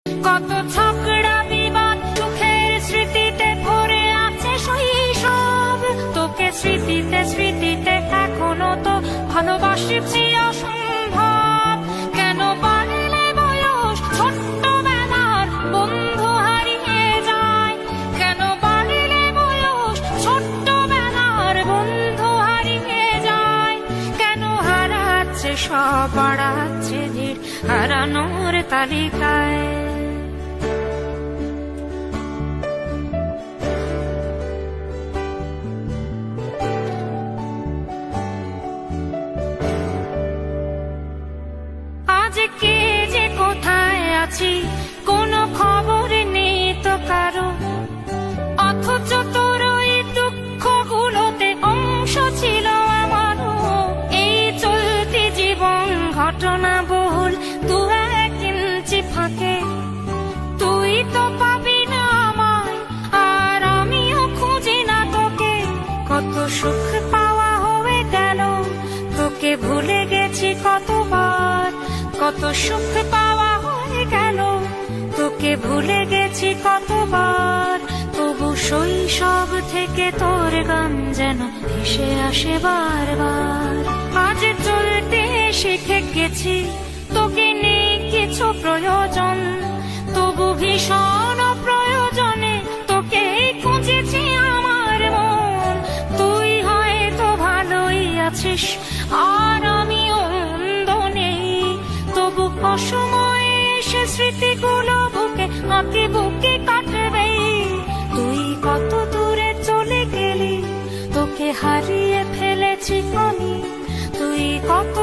কত ঝগড়া বিবাদ সুখের স্মৃতিতে ভরে আছে শৈশব। তোকে স্মৃতিতে স্মৃতিতে এখনো তো ভালোবাসছি অসম্ভব। কেন বাড়লে বয়স ছোট্টবেলার বন্ধু হারিয়ে যায়? কেন বাড়লে বয়স ছোট্টবেলার বন্ধু হারিয়ে যায়? কেন হারাচ্ছে সব, বাড়াচ্ছে ভিড় হারানোর তালিকায়? কে যে কোথায় আছি কোনো খবর নেই তো কারো, অথচ তোর ওই দুঃখগুলোতে অংশ ছিল আমারও। এই চলতি জীবন ঘটনা বহুল দু এক ইঞ্চি ফাঁকে, তুই তো পাবি না আমায় আর আমিও খুঁজি না তোকে। কত সুখ পাওয়া হয়ে গেল, তোকে ভুলে গেছি কতবার। কত সুখ পাওয়া হয়ে গেল, তোকে ভুলে গেছি কতবার। তবু শৈশব থেকে তোর গান যেন ভেসে আসে বারবার। আজ চলতে শিখে গেছি, তোকে নেই কিছু প্রয়োজন, তবু ভীষণ প্রয়োজনে তোকে খুঁজেছি আমার মন। তুই হয়তো ভালোই আছিস আর আমিও মন্দ নেই, তবু অসময়ে এসে স্মৃতিগুলো বুকে আঁকে বুকে কাটবে। তুই কত দূরে চলে গেলি, তোকে হারিয়ে ফেলেছি আমি। তুই কত